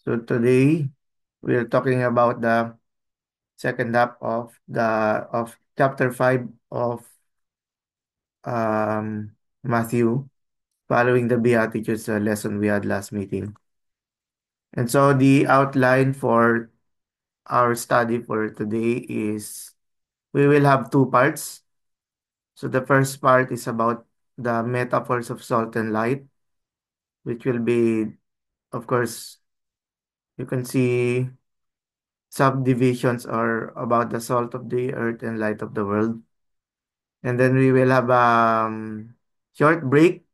So today we're talking about the second half of chapter 5 of Matthew, following the Beatitudes lesson we had last meeting. And so the outline for our study for today is we will have two parts. So the first part is about the metaphors of salt and light, which will be, of course, you can see subdivisions are about the salt of the earth and light of the world. And then we will have short break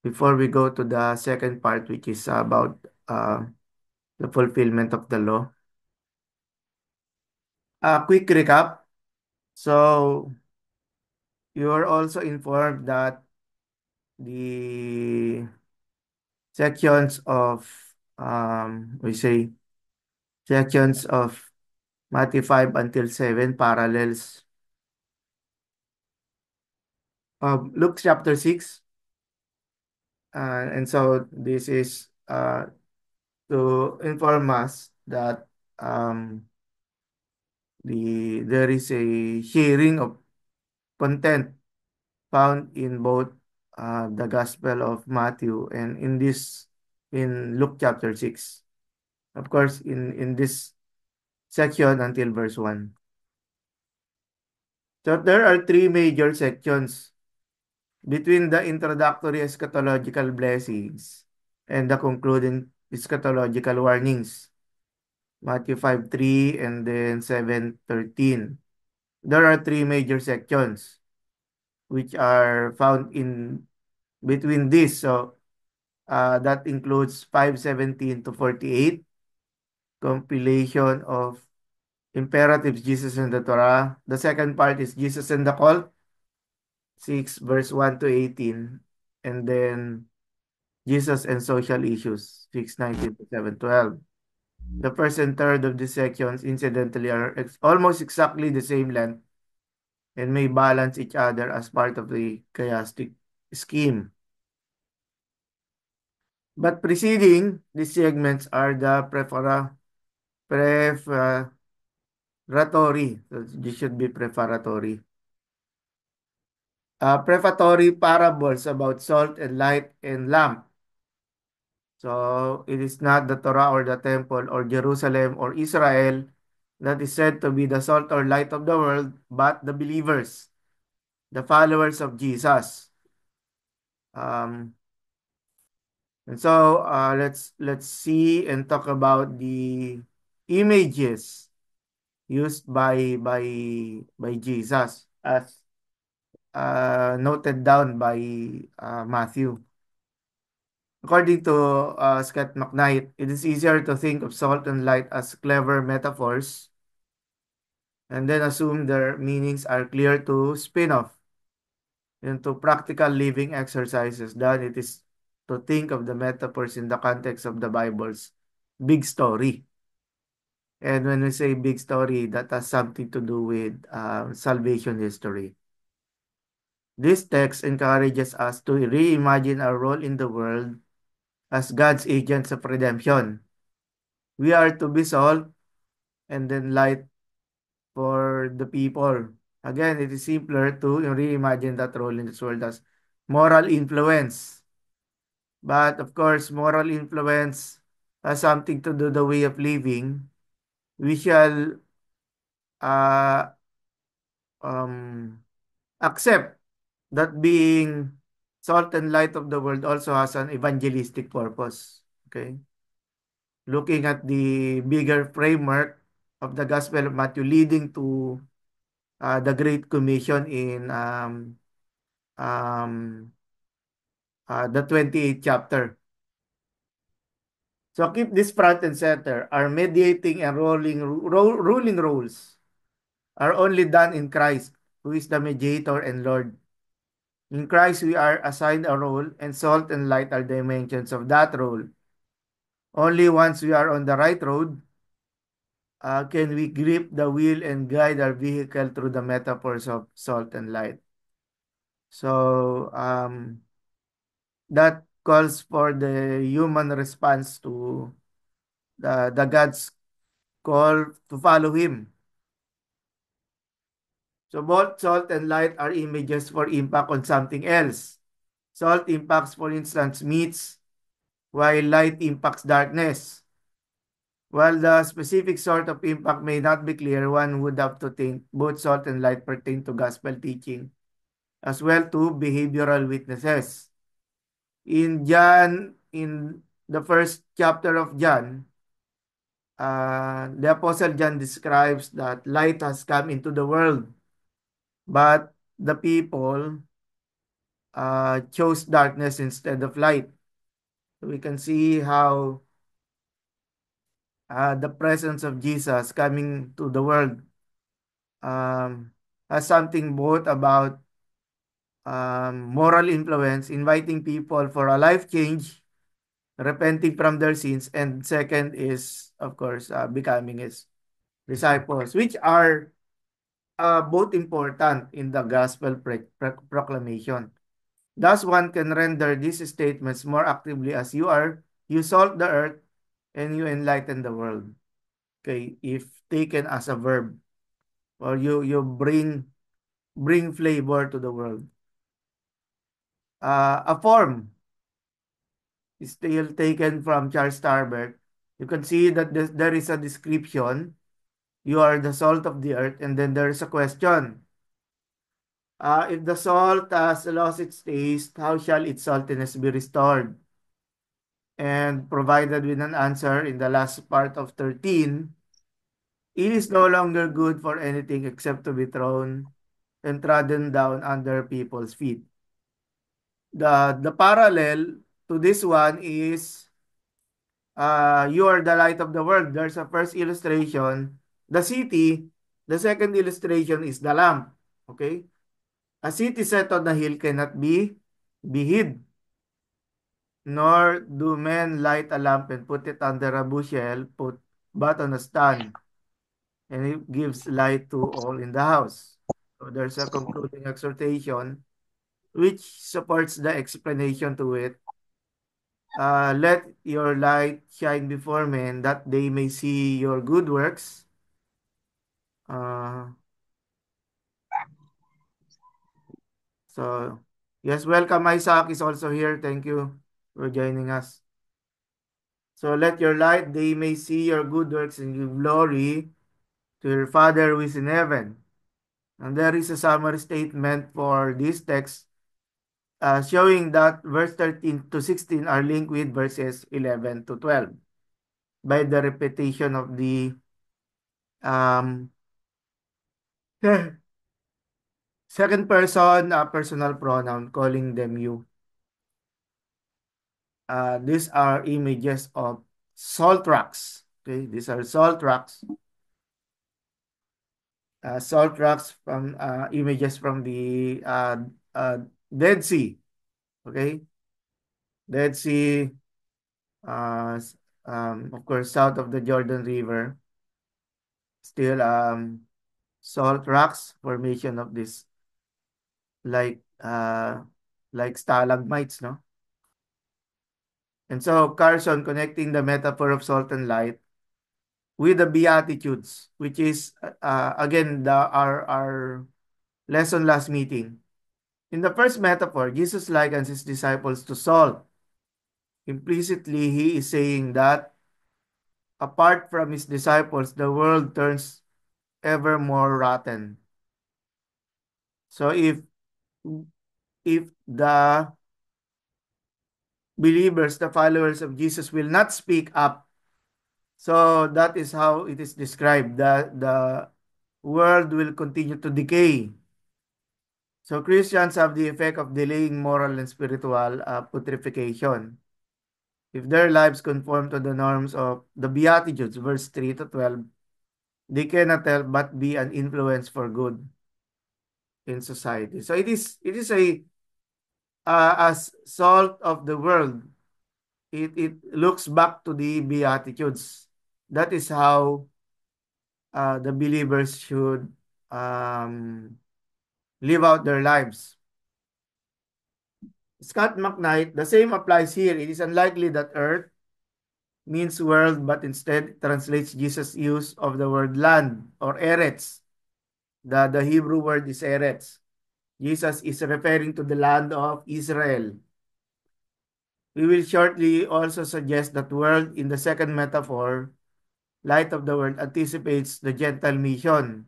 before we go to the second part, which is about the fulfillment of the law. A quick recap. So you are also informed that the sections of we say sections of Matthew 5 until 7 parallels Luke chapter 6. And so this is to inform us that there is a sharing of content found in both the Gospel of Matthew and in Luke chapter 6. Of course, in this section until verse 1. So there are three major sections between the introductory eschatological blessings and the concluding eschatological warnings. Matthew 5:3 and then 7:13. There are three major sections which are found in between this. So that includes 5:17 to 48, compilation of imperatives Jesus and the Torah. The second part is Jesus and the cult, 6 verse 1 to 18. And then Jesus and social issues, 6:19 to 7:12. The first and third of these sections, incidentally, are almost exactly the same length and may balance each other as part of the chiastic scheme. But preceding these segments are the preparatory. So this should be preparatory. Prefatory parables about salt and light and lamp. So it is not the Torah or the temple or Jerusalem or Israel that is said to be the salt or light of the world, but the believers, the followers of Jesus. Um, and so let's see and talk about the images used by Jesus as noted down by Matthew. According to Scott McKnight, it is easier to think of salt and light as clever metaphors and then assume their meanings are clear to spin off into practical living exercises than it is to think of the metaphors in the context of the Bible's big story. And when we say big story, that has something to do with salvation history. This text encourages us to reimagine our role in the world as God's agents of redemption. We are to be salt and then light for the people. Again, it is simpler to reimagine that role in this world as moral influence. But of course, moral influence has something to do the way of living. We shall uh, um, accept that being salt and light of the world also has an evangelistic purpose. Okay? Looking at the bigger framework of the Gospel of Matthew leading to the Great Commission in um, the 28th chapter. So keep this front and center. Our mediating and ruling roles are only done in Christ, who is the mediator and Lord. In Christ, we are assigned a role, and salt and light are dimensions of that role. Only once we are on the right road can we grip the wheel and guide our vehicle through the metaphors of salt and light. So that calls for the human response to the gods call to follow him. So both salt and light are images for impact on something else. Salt impacts, for instance, meats, while light impacts darkness. While the specific sort of impact may not be clear, one would have to think both salt and light pertain to gospel teaching, as well to behavioral witnesses. In the first chapter of John, the Apostle John describes that light has come into the world, but the people chose darkness instead of light. So we can see how the presence of Jesus coming to the world um, has something both about moral influence, inviting people for a life change, repenting from their sins, and second is, of course, becoming his disciples, which are both important in the gospel proclamation. Thus, one can render these statements more actively as you salt the earth and you enlighten the world. Okay, if taken as a verb, or you bring flavor to the world. A form is still taken from Charles Starbert. You can see that there is a description. You are the salt of the earth, and then there is a question. If the salt has lost its taste, how shall its saltiness be restored? And provided with an answer in the last part of 13, it is no longer good for anything except to be thrown and trodden down under people's feet. The parallel to this one is you are the light of the world. There's a first illustration, the city. The second illustration is the lamp. Okay? A city set on a hill cannot be hid, nor do men light a lamp and put it under a bushel, but on a stand, and it gives light to all in the house. So there's a concluding exhortation which supports the explanation to it. Let your light shine before men that they may see your good works. Uh, so, yes, welcome. Isaac is also here. Thank you for joining us. So, let your light, they may see your good works and give glory to your Father who is in heaven. And there is a summary statement for this text showing that verse 13 to 16 are linked with verses 11 to 12 by the repetition of the um, second person personal pronoun calling them you. These are images of salt rocks. Okay, these are salt rocks. Salt rocks from images from the Dead Sea. Okay, Dead Sea. Uh, of course, south of the Jordan River. Still salt rocks formation of this like like stalagmites, no? And so Carson connecting the metaphor of salt and light with the Beatitudes, which is again our lesson last meeting. In the first metaphor, Jesus likens his disciples to salt. Implicitly, he is saying that apart from his disciples, the world turns ever more rotten. So if the believers, the followers of Jesus will not speak up, so that is how it is described. The world will continue to decay. So Christians have the effect of delaying moral and spiritual putrefaction. If their lives conform to the norms of the Beatitudes, verse 3 to 12, they cannot help but be an influence for good in society. So it is a as salt of the world. It looks back to the Beatitudes. That is how the believers should um, live out their lives. Scott McKnight, the same applies here. It is unlikely that Earth means world, but instead translates Jesus' use of the word land or eretz. The Hebrew word is eretz. Jesus is referring to the land of Israel. We will shortly also suggest that world in the second metaphor, light of the world, anticipates the Gentile mission.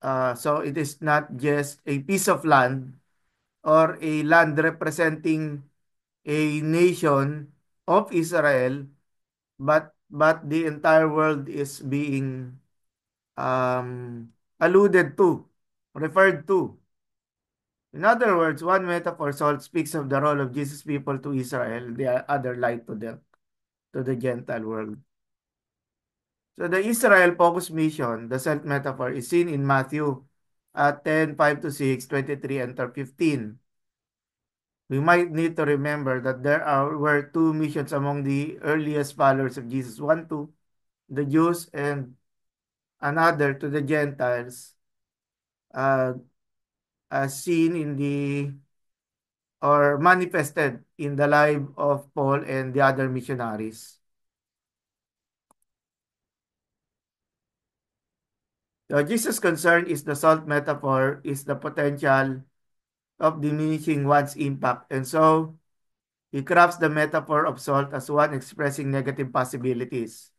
So it is not just a piece of land or a land representing a nation of Israel, but the entire world is being alluded to, referred to. In other words, one metaphor Saul speaks of the role of Jesus' people to Israel, the other light to the Gentile world. So the Israel focus mission, the sent metaphor, is seen in Matthew 10:5 to 6, 23, and 15. We might need to remember that were two missions among the earliest followers of Jesus, one to the Jews and another to the Gentiles, uh, as seen in the or manifested in the life of Paul and the other missionaries. So Jesus' concern is the salt metaphor is the potential of diminishing one's impact, and so he crafts the metaphor of salt as one expressing negative possibilities.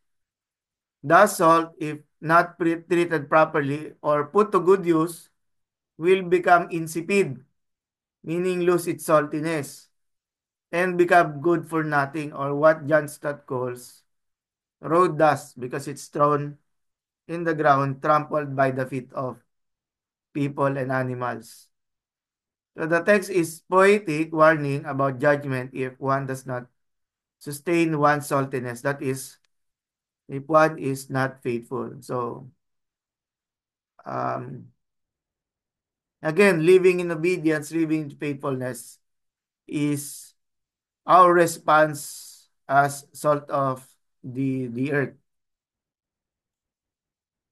Thus, salt, if not treated properly or put to good use, will become insipid, meaning lose its saltiness, and become good for nothing, or what John Stott calls road dust, because it's thrown in the ground, trampled by the feet of people and animals. So the text is poetic warning about judgment if one does not sustain one's saltiness. That is, if one is not faithful. So, um, again, living in obedience, living in faithfulness is our response as salt of the earth.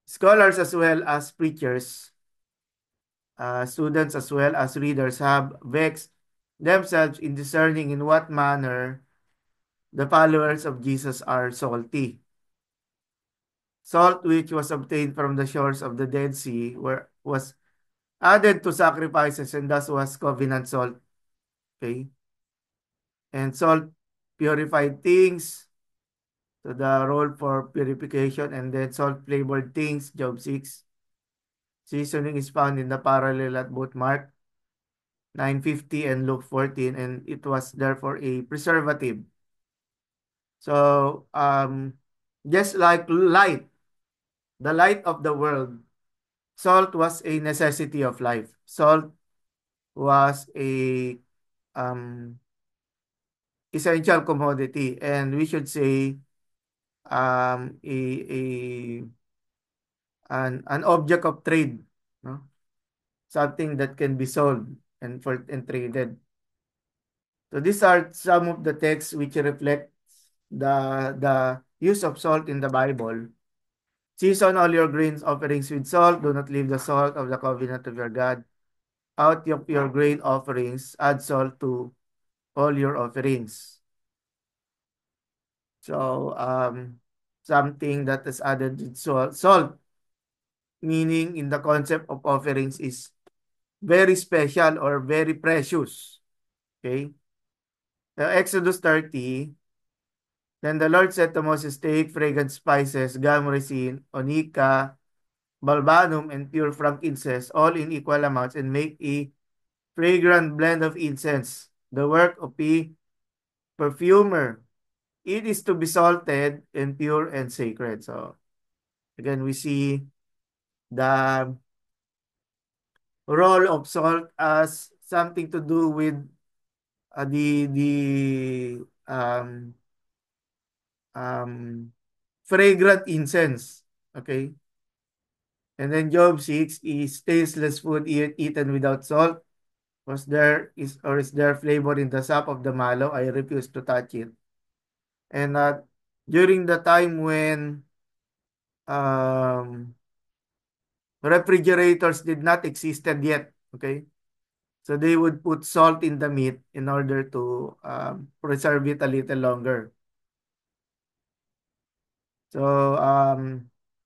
Scholars as well as preachers, students as well as readers have vexed themselves in discerning in what manner the followers of Jesus are salty. Salt which was obtained from the shores of the Dead Sea was added to sacrifices and thus was covenant salt. Okay? And salt purified things, so the role for purification, and then salt flavored things, Job 6. Seasoning is found in the parallel at both Mark 9:50 and Luke 14, and it was therefore a preservative. So, just like light, the light of the world, salt was a necessity of life. Salt was a um, essential commodity, and we should say a an object of trade, no? Something that can be sold and traded. So these are some of the texts which reflect the use of salt in the Bible. Season all your grains offerings with salt. Do not leave the salt of the covenant of your God out of your grain offerings. Add salt to all your offerings. So something that is added with salt, meaning in the concept of offerings, is very special or very precious. Okay. Exodus 30. Then the Lord said to Moses, take fragrant spices, gum resin, onycha, galbanum, and pure frankincense, all in equal amounts, and make a fragrant blend of incense, the work of a perfumer. It is to be salted and pure and sacred. So again, we see the role of salt as something to do with the um, fragrant incense. Okay. And then Job 6 is tasteless food eaten without salt. Is there flavor in the sap of the mallow? I refuse to touch it. And during the time when um, refrigerators did not existed yet, okay? So they would put salt in the meat in order to preserve it a little longer. So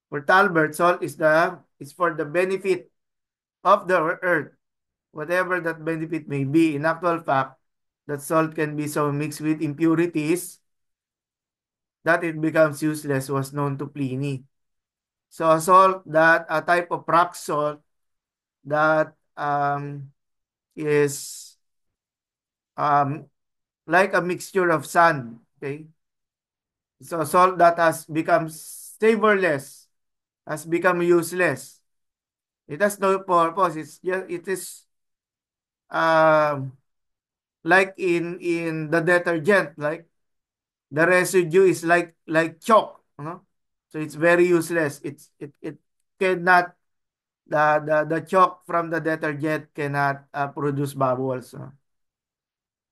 for Talbert, salt is for the benefit of the earth, whatever that benefit may be. In actual fact, that salt can be so mixed with impurities that it becomes useless was known to Pliny. So a type of rock salt that is um, like a mixture of sand. Okay, so salt that has become savorless, has become useless. It has no purpose. It is um, like in the detergent, like the residue is like chalk, you know? So it's very useless. It cannot the chalk from the detergent cannot produce bubbles. So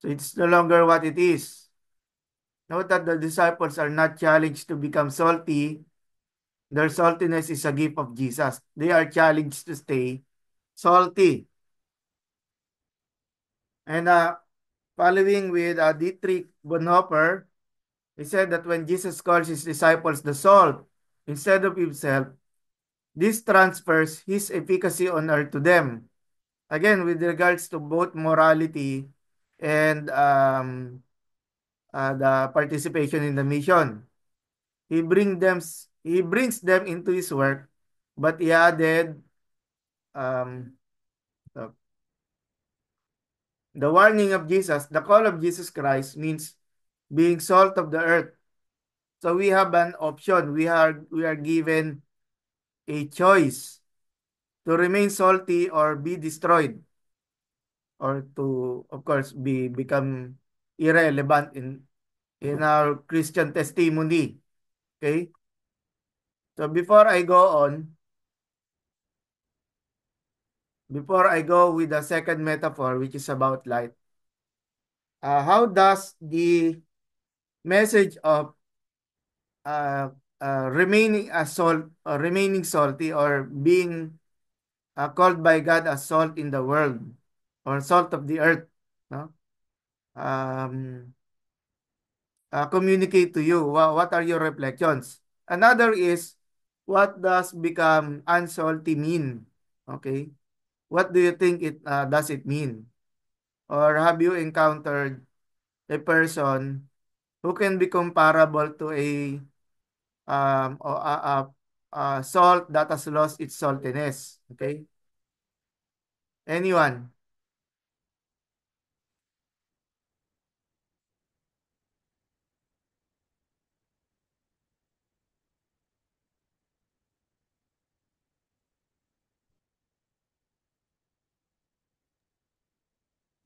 it's no longer what it is. Note that the disciples are not challenged to become salty. Their saltiness is a gift of Jesus. They are challenged to stay salty. And following with Dietrich Bonhoeffer, he said that when Jesus calls his disciples the salt instead of himself, this transfers his efficacy on earth to them. Again, with regards to both morality and the participation in the mission, he brings them into his work, but he added um, the the warning of Jesus, the call of Jesus Christ means being salt of the earth. So we have an option. We are given a choice to remain salty or be destroyed, or to, of course, become irrelevant in our Christian testimony. Okay? So before I go with the second metaphor, which is about light, how does the message of uh, remaining salty, or being called by God as salt in the world, or salt of the earth, no? Um, communicate to you? What are your reflections? Another is, what does become unsalty mean? Okay, what do you think it does it mean? Or have you encountered a person who can be comparable to a um or a, a, a salt that has lost its saltiness? Okay, anyone?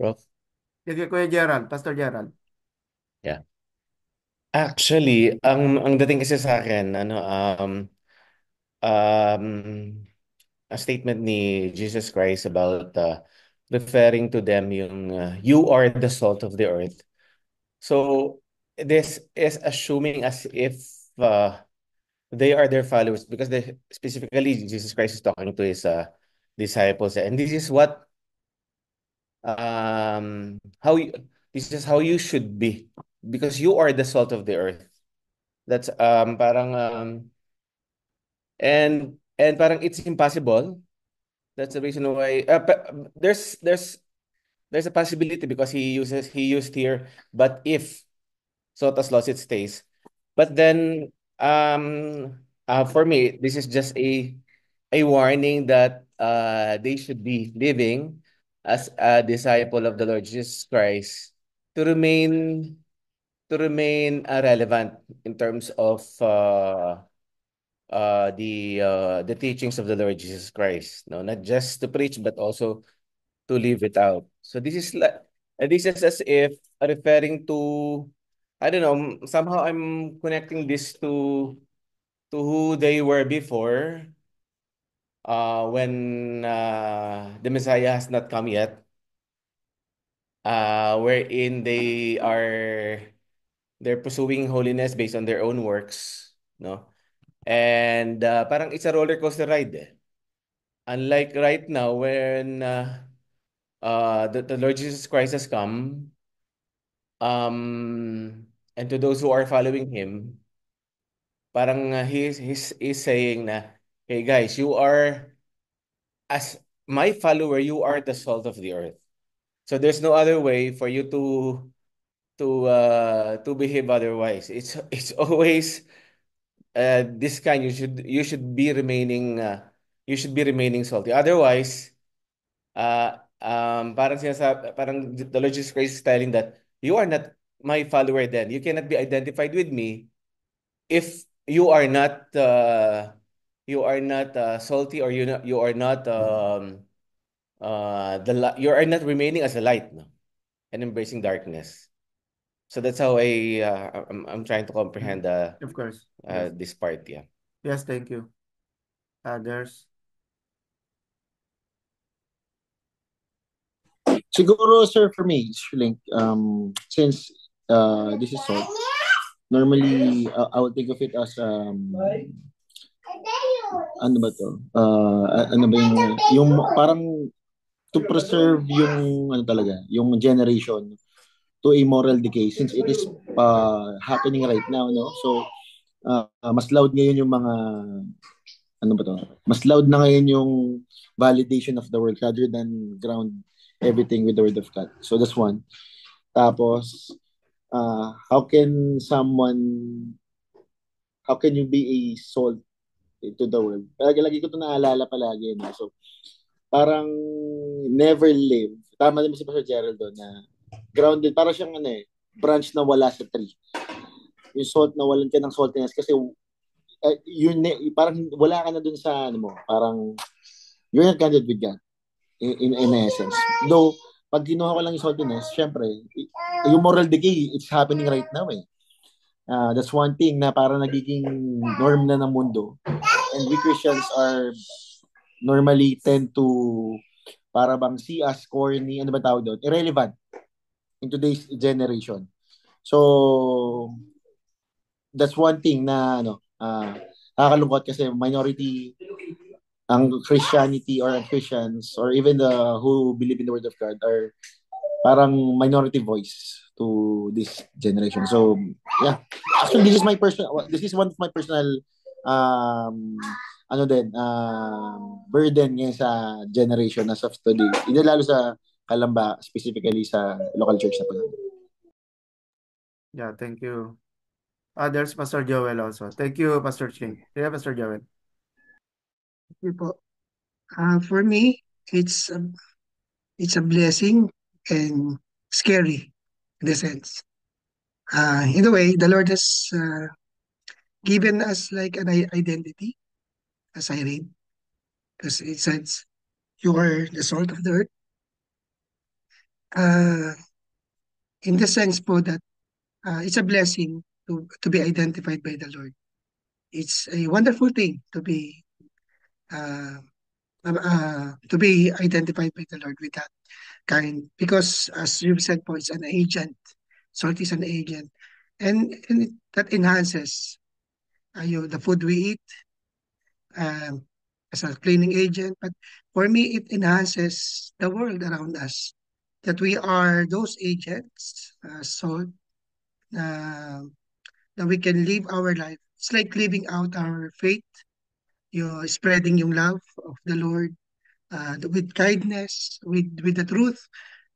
Prof? Sige, Kuya Gerald, Pastor Gerald. Yeah. Actually, ang dating kasi sa akin, um, a statement ni Jesus Christ about referring to them yung you are the salt of the earth. So this is assuming as if they are their followers because specifically Jesus Christ is talking to his disciples, and this is what how you, this is how you should be because you are the salt of the earth. That's parang and parang it's impossible. That's the reason why there's a possibility because he used here, but if Sotas lost its taste. But then for me this is just a warning that they should be living as a disciple of the Lord Jesus Christ to remain relevant in terms of the teachings of the Lord Jesus Christ. No, not just to preach, but also to live it out. So this is as if referring to, I don't know, somehow I'm connecting this to who they were before, when the Messiah has not come yet, wherein they're pursuing holiness based on their own works, no? And parang it's a roller coaster ride. Eh. Unlike right now when the Lord Jesus Christ has come, and to those who are following him, parang he's saying na, hey guys, you are, as my follower, you are the salt of the earth. So there's no other way for you to behave otherwise. It's always this kind. You should be remaining salty. Otherwise, parang the Lord Jesus Christ is telling that you are not my follower. Then you cannot be identified with me if you are not salty, or you are not remaining as a light, no, and embracing darkness. So that's how I'm trying to Mm. comprehend Of course. Yes. this part. Yeah. Yes, thank you. Others? Siguro, sir, for me, Link, since this is salt, normally I would think of it as ano ba to? Ano ba yung parang to preserve yung ano talaga, yung generation to a moral decay since it is happening right now, no? So mas loud ngayon yung mga ano ba to? Mas loud na ngayon yung validation of the world rather than ground everything with the word of God. So that's one. Tapos how can you be a salt into the world? Lagi ko ito naalala palagi. No? So, parang never live. Tama din si Pastor Gerald doon na grounded. Parang siyang branch na wala sa tree. Yung salt na walan ka ng saltiness kasi parang wala ka na dun sa ano mo. Parang you're not connected with God in essence. Though, pag ginawa ko lang yung saltiness, syempre, yung moral decay, it's happening right now eh. That's one thing na parang nagiging norm na ng mundo. And we Christians are normally tend to para bang see us corny, ano ba tawag doon? Irrelevant in today's generation. So, that's one thing na nakakalungkot kasi minority ang Christianity or ang Christians or even the who believe in the word of God are parang minority voice to this generation. So, yeah. Actually, this is one of my personal um burden ngayon sa generation as of today. Hindi lalo sa Kalamba, specifically sa local church na po. Yeah, thank you. Others, Pastor Joel also. Thank you, Pastor Ching. Yeah, Pastor Joel. Po. For me, it's a blessing and scary in a sense. In a way, the Lord has given us like an identity, as I read, because it says you are the salt of the earth. Uh, in the sense po that it's a blessing to be identified by the Lord. It's a wonderful thing uh, to be identified by the Lord with that kind because as you've said po, it's an agent. Salt is an agent, and that enhances the food we eat um, as a cleaning agent. But for me, it enhances the world around us. That we are those agents, salt, uh, that we can live our life. It's like living out our faith, spreading yung love of the Lord with kindness, with the truth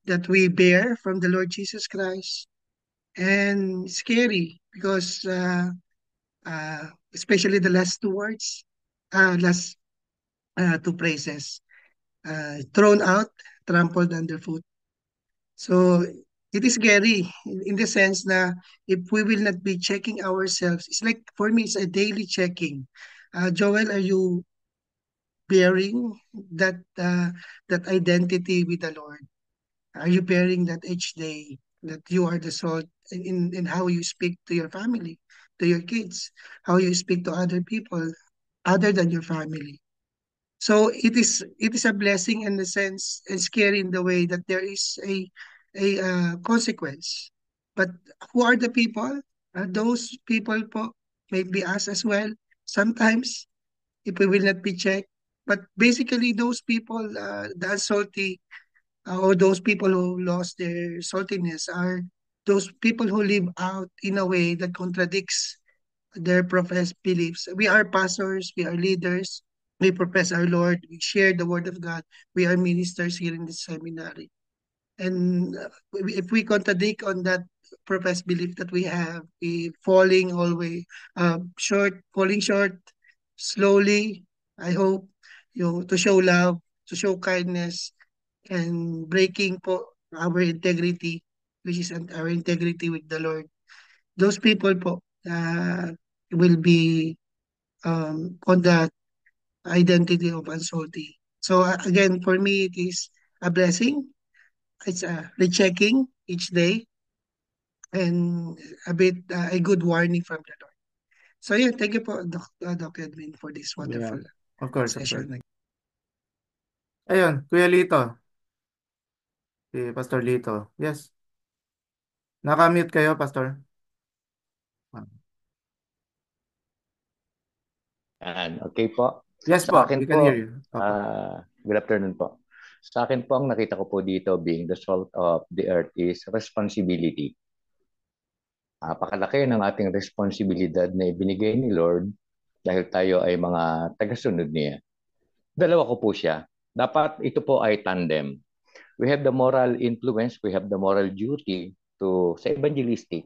that we bear from the Lord Jesus Christ. And scary because especially the last two words, last two phrases, thrown out, trampled underfoot. So it is scary in the sense that if we will not be checking ourselves, it's like for me, it's a daily checking. Joel, are you bearing that identity with the Lord? Are you bearing that each day that you are the salt in how you speak to your family, to your kids, how you speak to other people other than your family? So it is a blessing in the sense and scary in the way that there is a consequence. But who are the people? Those people po, maybe us as well. Sometimes if we will not be checked. But basically, those people, the unsalty, or those people who lost their saltiness, are those people who live out in a way that contradicts their professed beliefs. We are pastors, we are leaders, we profess our Lord, we share the word of God, we are ministers here in the seminary. And if we contradict on that professed belief that we have, we falling always short, falling short slowly, I hope, to show love, to show kindness, and breaking po our integrity, which is our integrity with the Lord. Those people po will be on that identity of unsalty. So again, for me, it is a blessing. It's a rechecking each day and a good warning from the Lord. So yeah, thank you po, Doc Edwin, for this Yeah, wonderful of course, of course. session. Ayun, Kuya Lito. Si Pastor Lito. Yes. Naka-mute kayo, Pastor. Okay po. Yes Sa po, akin we can hear po, you. Opo. good afternoon po. Sa akin po, ang nakita ko po dito being the salt of the earth is responsibility. Napakalaki ng ating responsibilidad na ibinigay ni Lord dahil tayo ay mga tagasunod niya. Dalawa ko po siya. Dapat ito po ay tandem. We have the moral influence, we have the moral duty sa evangelistic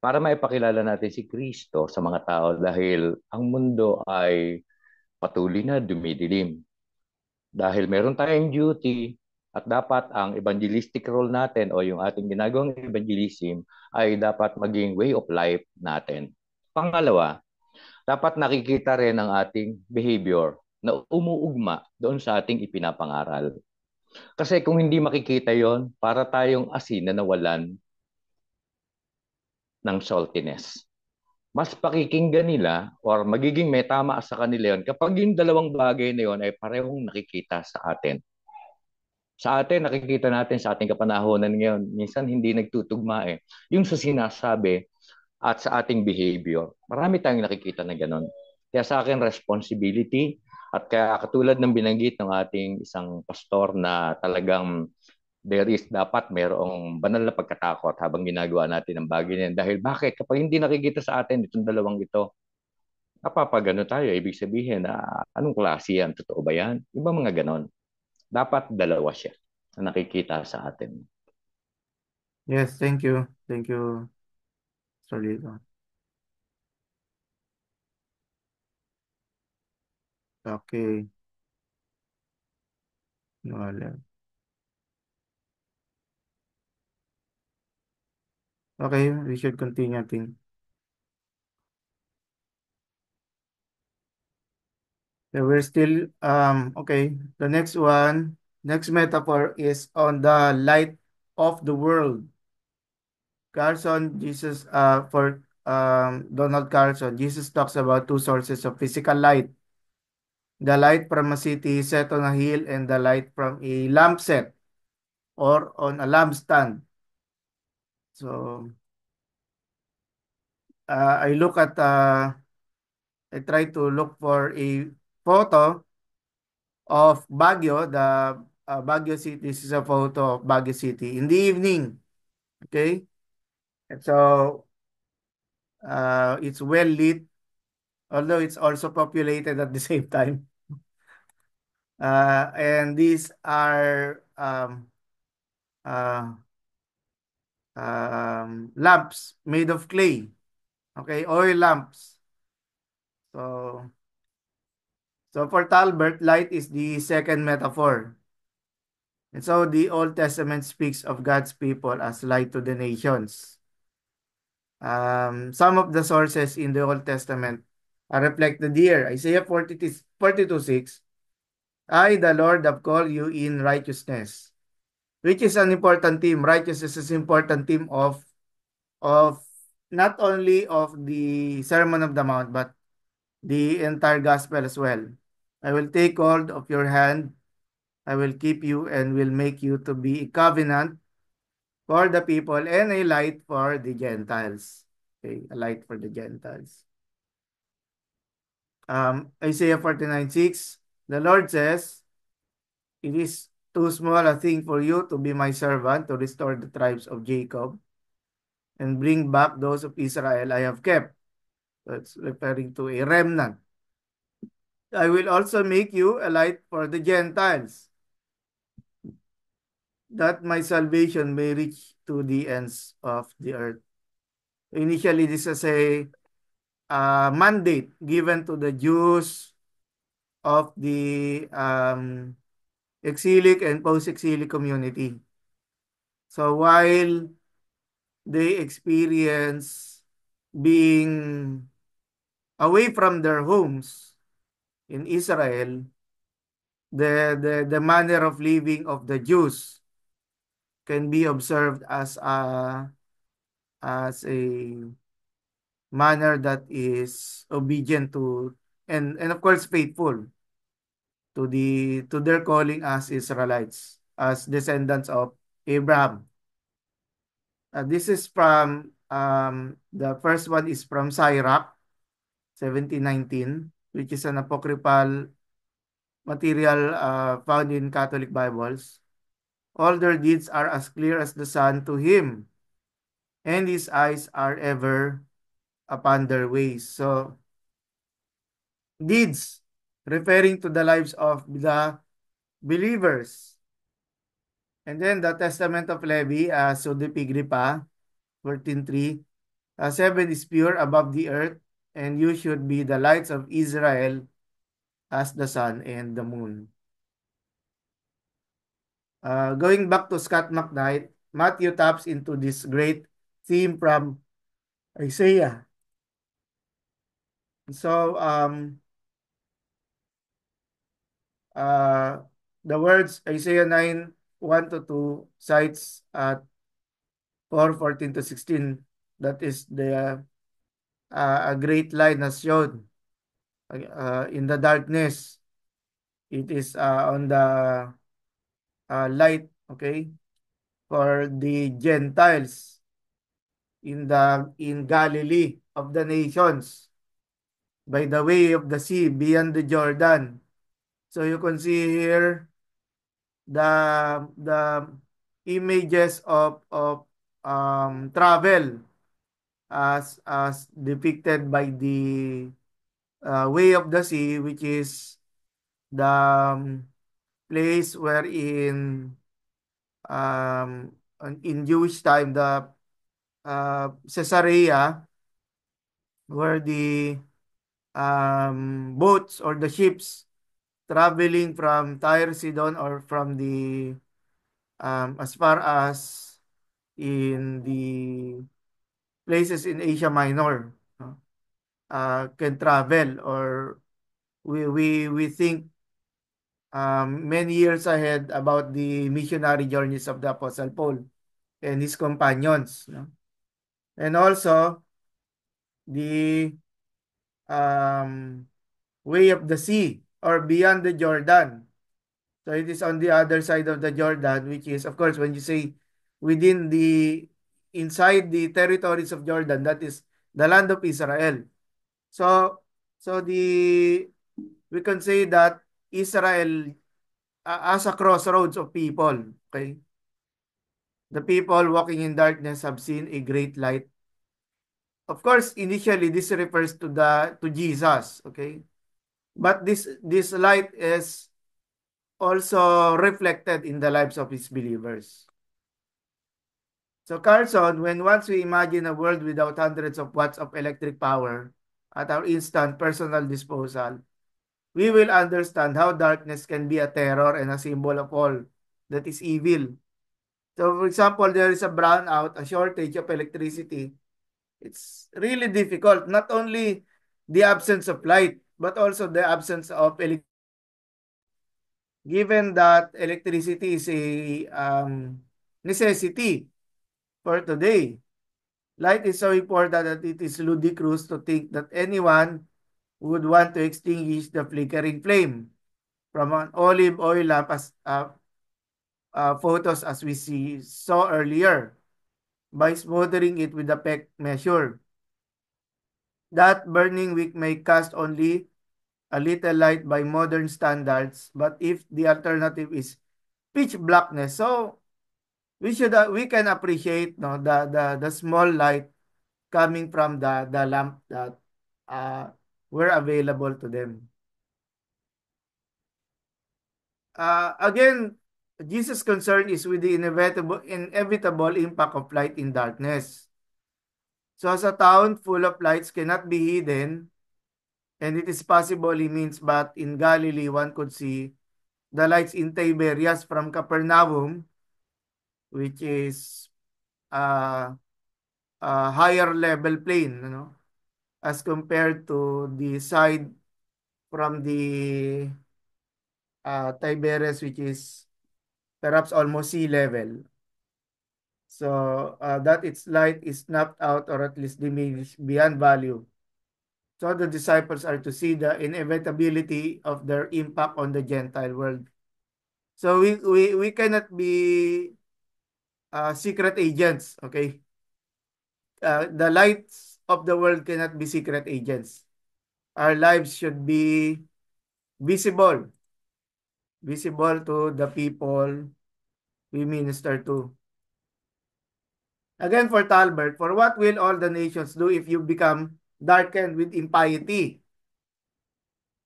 para maipakilala natin si Kristo sa mga tao dahil ang mundo ay patuloy na dumidilim. Dahil meron tayong duty at dapat ang evangelistic role natin o yung ating ginagawang evangelism ay dapat maging way of life natin. Pangalawa, dapat nakikita rin ang ating behavior na umuugma doon sa ating ipinapangaral. Kasi kung hindi makikita yon, para tayong asin na nawalan ng saltiness. Mas pakikinggan nila or magiging may tama sa kanila yon kapag yung dalawang bagay na yon ay parehong nakikita sa atin. Sa atin, nakikita natin sa ating kapanahonan ngayon, minsan hindi nagtutugma eh. Yung sa sinasabi at sa ating behavior. Marami tayong nakikita na gano'n. Kaya sa akin, responsibility at kaya katulad ng binanggit ng ating isang pastor na talagang there is dapat mayroong banal na pagkatakot habang ginagawa natin ang bagay niyan. Dahil bakit? Kapag hindi nakikita sa atin itong dalawang ito, napapagano tayo. Ibig sabihin na anong klase yan? Totoo ba yan? Iba mga ganon. Dapat dalawa siya na nakikita sa atin. Yes, thank you. Thank you, Pastor Lito. Okay. Wala. Okay, we should continue, I think. So we're still, okay. The next one, next metaphor is on the light of the world. Carlson, Jesus, for Donald Carlson, Jesus talks about two sources of physical light. The light from a city set on a hill and the light from a lampset or on a lampstand. So, I try to look for a photo of Baguio, the Baguio City. This is a photo of Baguio City in the evening. Okay, and so it's well lit, although it's also populated at the same time. And these are uh, lamps made of clay. Okay, oil lamps. So for Talbert, light is the second metaphor. And so the Old Testament speaks of God's people as light to the nations. Some of the sources in the Old Testament are reflected here. Isaiah 42:6, I, the Lord, have called you in righteousness, which is an important theme. Righteousness is an important theme of not only of the Sermon of the Mount, but the entire gospel as well. I will take hold of your hand. I will keep you and will make you to be a covenant for the people and a light for the Gentiles. Okay, a light for the Gentiles. Isaiah 49:6, the Lord says, it is too small a thing for you to be my servant to restore the tribes of Jacob and bring back those of Israel I have kept. That's referring to a remnant. I will also make you a light for the Gentiles, that my salvation may reach to the ends of the earth. Initially, this is a mandate given to the Jews of the exilic and post-exilic community. So while they experience being away from their homes in Israel, the manner of living of the Jews can be observed as a manner that is obedient to and of course faithful to their calling as Israelites, as descendants of Abraham. This is from the first one is from Sirach 1719, which is an apocryphal material found in Catholic Bibles. All their deeds are as clear as the sun to him, and his eyes are ever upon their ways. So, deeds referring to the lives of the believers. And then the Testament of Levi, Sodipigripa, 14:3, 7 is pure above the earth, and you should be the lights of Israel as the sun and the moon. Going back to Scott McKnight, Matthew taps into this great theme from Isaiah. So, the words Isaiah 9, 1 to 2 cites at 4:14 to 16. That is the a great light has shown in the darkness. It is on the light, okay, for the Gentiles in Galilee of the nations, by the way of the sea beyond the Jordan. So you can see here the images of travel as depicted by the way of the sea, which is the place wherein in Jewish time the Caesarea, where the boats or the ships traveling from Tyre, Sidon, or from the as far as in the places in Asia Minor, no, can travel, or we think many years ahead about the missionary journeys of the Apostle Paul and his companions, no? And also the um, way of the sea or beyond the Jordan. So it is on the other side of the Jordan, which is, of course, when you say within inside the territories of Jordan, that is the land of Israel. So, we can say that Israel as a crossroads of people, okay? The people walking in darkness have seen a great light. Of course, initially this refers to Jesus, okay? But this light is also reflected in the lives of his believers. So Carlson, when once we imagine a world without hundreds of watts of electric power at our instant personal disposal, we will understand how darkness can be a terror and a symbol of all that is evil. So for example, there is a brownout, a shortage of electricity. It's really difficult, not only the absence of light, but also the absence of electricity. Given that electricity is a necessity for today, light is so important that it is ludicrous to think that anyone would want to extinguish the flickering flame from an olive oil lamp, as photos as we saw earlier, by smothering it with a peck measure. That burning wick may cast only a little light by modern standards, but if the alternative is pitch blackness, so we can appreciate, no, the small light coming from the lamp that uh, were available to them. Again, Jesus' concern is with the inevitable impact of light in darkness. So as a town full of lights cannot be hidden, and it is possible, he means, but in Galilee one could see the lights in Tiberias from Capernaum, which is uh, a higher level plane, as compared to the side from the Tiberias, which is perhaps almost sea level. So that its light is snuffed out or at least diminished beyond value. So the disciples are to see the inevitability of their impact on the Gentile world. So we cannot be secret agents, okay? The lights of the world cannot be secret agents. Our lives should be visible, visible to the people we minister to. Again, for Talbert, for what will all the nations do if you become darkened with impiety?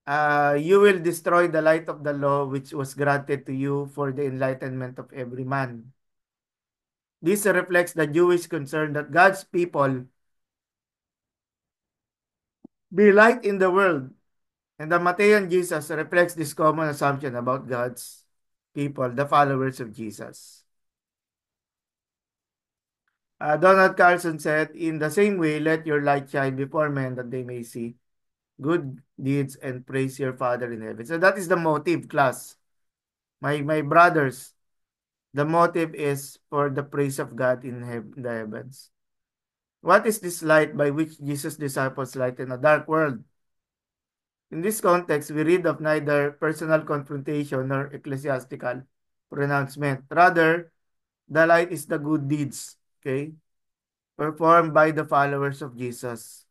You will destroy the light of the law which was granted to you for the enlightenment of every man. This reflects the Jewish concern that God's people be light in the world. And the Matthean Jesus reflects this common assumption about God's people, the followers of Jesus. Donald Carlson said, in the same way, let your light shine before men that they may see good deeds and praise your Father in heaven. So that is the motive, class. My brothers, the motive is for the praise of God in the heavens. What is this light by which Jesus' disciples lighten a dark world? In this context, we read of neither personal confrontation nor ecclesiastical pronouncement. Rather, the light is the good deeds, okay, performed by the followers of Jesus.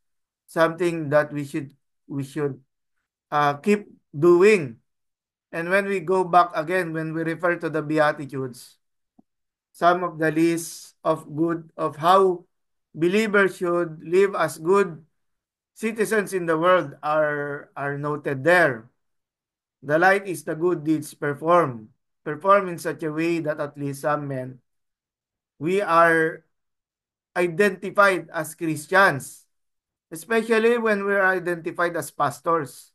Something that we should keep doing. And when we go back again, when we refer to the Beatitudes, some of the lists of good of how believers should live as good citizens in the world are noted there. The light is the good deeds performed in such a way that at least some men we are identified as Christians, especially when we are identified as pastors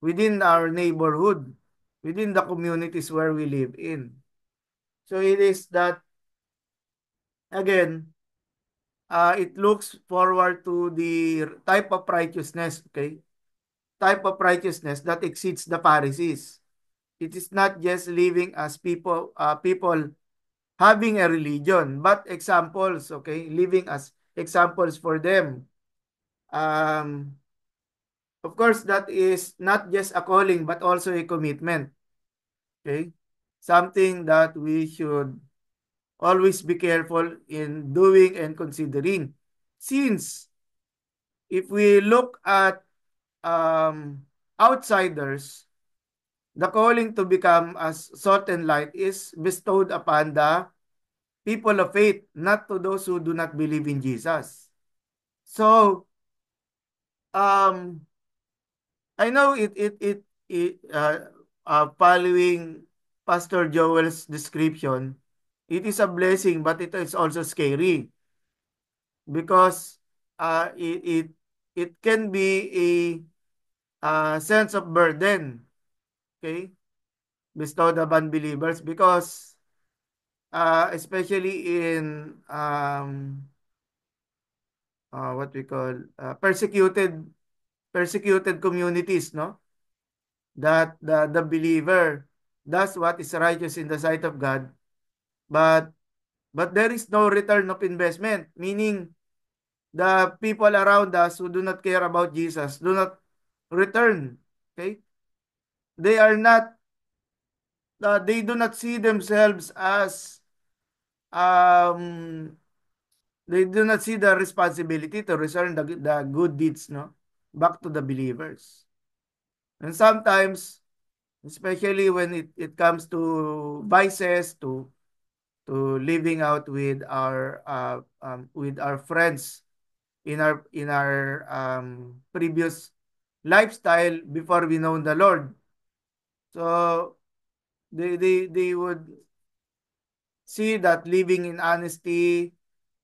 within our neighborhood, within the communities where we live in. So it is that, again, it looks forward to the type of righteousness, okay? Type of righteousness that exceeds the Pharisees. It is not just living as people having a religion, but examples, okay? Living as examples for them. Um, of course, that is not just a calling, but also a commitment, okay? Something that we should always be careful in doing and considering. Since if we look at outsiders, the calling to become as salt and light is bestowed upon the people of faith, not to those who do not believe in Jesus. So, um, I know following Pastor Joel's description, it is a blessing, but it is also scary because uh, it, it, it can be a sense of burden, okay, bestowed upon believers because especially in what we call persecuted communities, no, that the believer does what is righteous in the sight of God, but there is no return of investment, meaning the people around us who do not care about Jesus do not return, okay, they are not they do not see themselves as um they do not see the responsibility to return the good deeds, no, back to the believers. And sometimes, especially when it comes to vices, to living out with our friends in our previous lifestyle before we know the Lord. So they would see that living in honesty,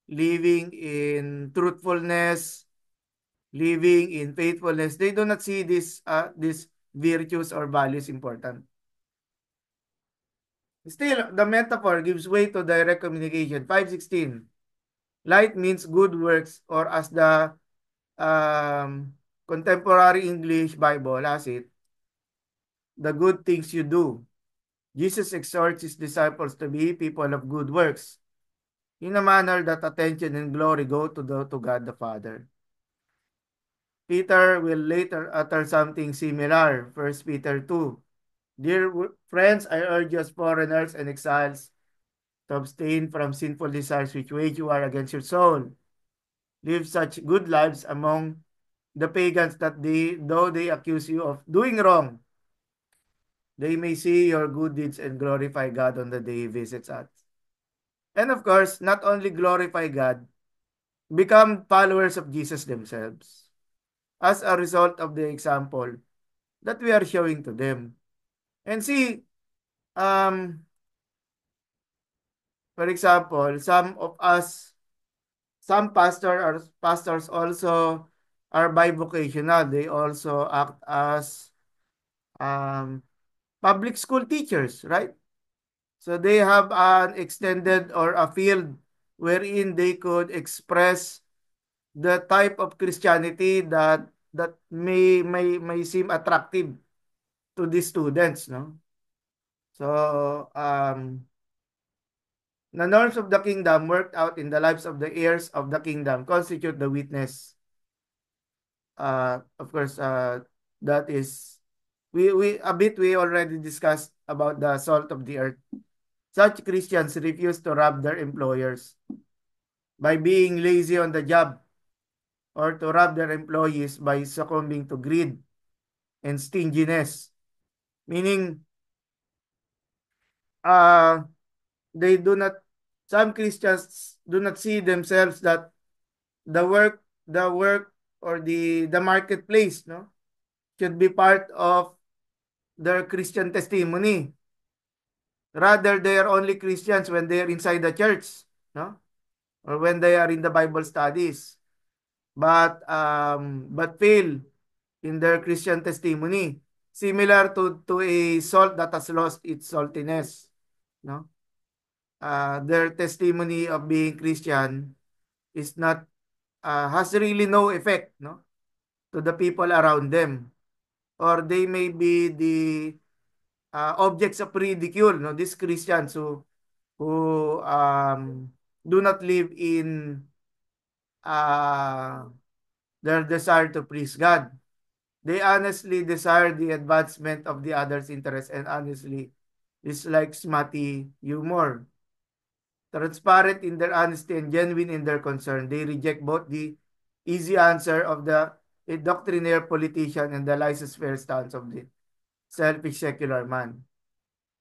living in truthfulness, living in faithfulness, they do not see these virtues or values important. Still, the metaphor gives way to direct communication. 5:16. Light means good works, or as the contemporary English Bible has it, the good things you do. Jesus exhorts his disciples to be people of good works, in a manner that attention and glory go to God the Father. Peter will later utter something similar. 1 Peter 2. Dear friends, I urge you as foreigners and exiles to abstain from sinful desires which wage war against your soul. Live such good lives among the pagans that though they accuse you of doing wrong, they may see your good deeds and glorify God on the day he visits us. And of course, not only glorify God, become followers of Jesus themselves as a result of the example that we are showing to them. And see, for example, some pastors also are bivocational. They also act as um, public school teachers, right? So they have an extended or a field wherein they could express the type of Christianity that may seem attractive to the students, no? So the norms of the kingdom worked out in the lives of the heirs of the kingdom constitute the witness. Of course, that is we already discussed about the salt of the earth. Such Christians refuse to rob their employers by being lazy on the job, or to rob their employees by succumbing to greed and stinginess. Meaning, uh, they do not, some Christians do not see themselves that the work or the marketplace, no, should be part of their Christian testimony. Rather, they are only Christians when they are inside the church, no, or when they are in the Bible studies, but fail in their Christian testimony, similar to a salt that has lost its saltiness, no. Their testimony of being Christian is not has really no effect, no, to the people around them, or they may be the objects of ridicule, no, these Christians who do not live in uh, their desire to please God. They honestly desire the advancement of the other's interest and honestly dislike smutty humor. Transparent in their honesty and genuine in their concern, they reject both the easy answer of the a doctrinaire politician and the laissez-faire stance of the selfish secular man.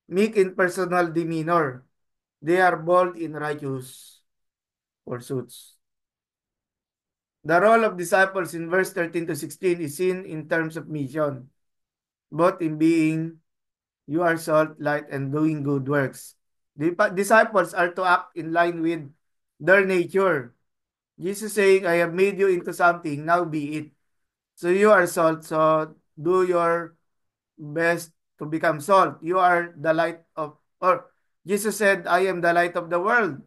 Meek in personal demeanor, they are bold in righteous pursuits. The role of disciples in verse 13 to 16 is seen in terms of mission, both in being you are salt, light, and doing good works. The disciples are to act in line with their nature. Jesus saying, I have made you into something, now be it. So you are salt, so do your best to become salt. You are the light of, or Jesus said, I am the light of the world.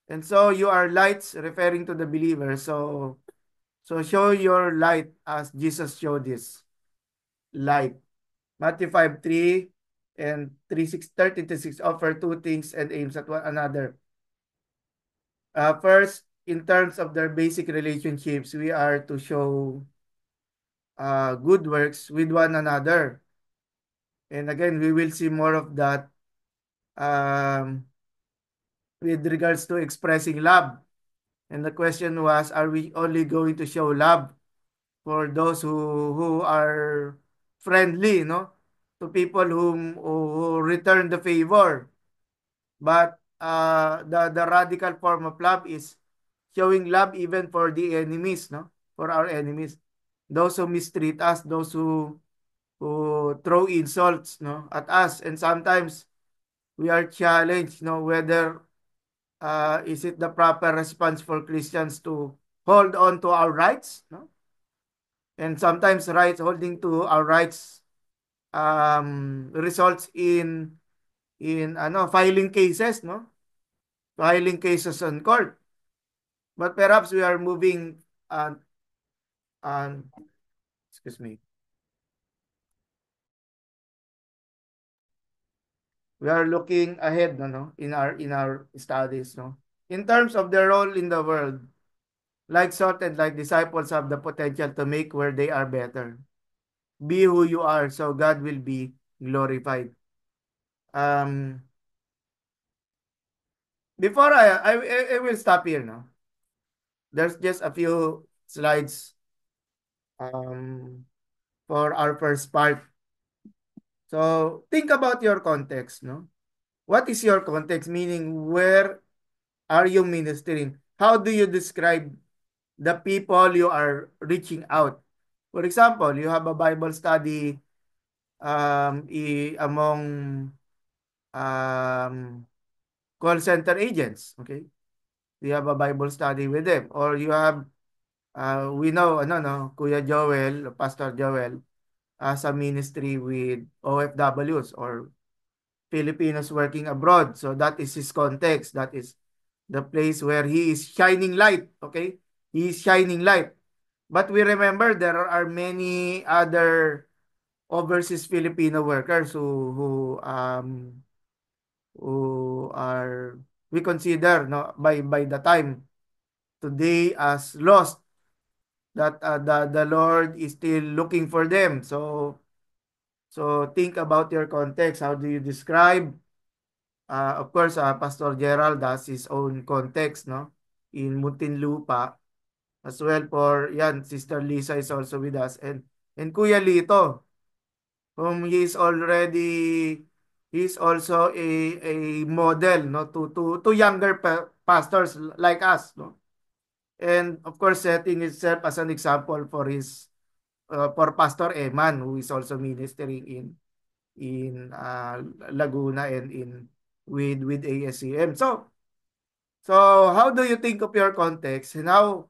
And so you are lights, referring to the believer. So show your light as Jesus showed this light. Matthew 5:3 and 3:6 offer two things and aims at one another. First, in terms of their basic relationships, we are to show good works with one another. And again, we will see more of that um, with regards to expressing love. And the question was, are we only going to show love for those who are friendly, no, to people who return the favor? But the radical form of love is showing love even for the enemies, no? For our enemies. Those who mistreat us, those who throw insults, no, at us. And sometimes we are challenged, no, whether is it the proper response for Christians to hold on to our rights, no? And sometimes holding to our rights results in filing cases, no? Filing cases on court. But perhaps we are moving on excuse me. We are looking ahead, no, in our studies, no. In terms of their role in the world, like salt and like disciples have the potential to make where they are better. Be who you are, so God will be glorified. Um, before I will stop here, no. There's just a few slides um for our first part. So think about your context, no. What is your context? Meaning, where are you ministering? How do you describe the people you are reaching out? For example, you have a Bible study among um, call center agents, okay? You have a Bible study with them, or you have we know no Kuya Joel, Pastor Joel, as a ministry with OFWs or Filipinos working abroad. So that is his context. That is the place where he is shining light, okay? He is shining light. But we remember there are many other overseas Filipino workers who are we consider, no, by the time today as lost, that the Lord is still looking for them. So think about your context. How do you describe? Of course, Pastor Gerald has his own context, no, in Muntinlupa as well. For yan, Sister Lisa is also with us, and Kuya Lito, whom he's also a model, no, to younger pastors like us, no. And of course, setting himself as an example for Pastor Eman, who is also ministering in Laguna and in with ASCM. So how do you think of your context, and how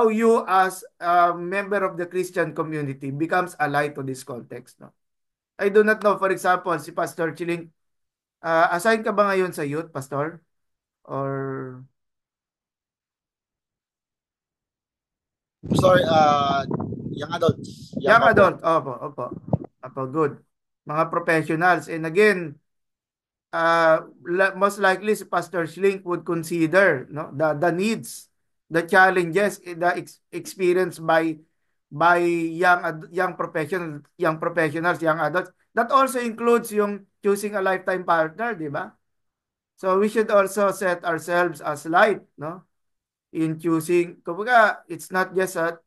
you as a member of the Christian community becomes allied to this context, no? I do not know, for example, si Pastor Chiling, assign ka ba ngayon sa youth, Pastor? Or Sorry, young adults, young young couple. adult? Opo. Opo, good. Mga professionals. And again, most likely si Pastor Schlink would consider, no, the needs, the challenges, the experience by young professionals, young adults. That also includes yung choosing a lifetime partner, di ba? So we should also set ourselves as light, no? In choosing, kumbaga, it's not just that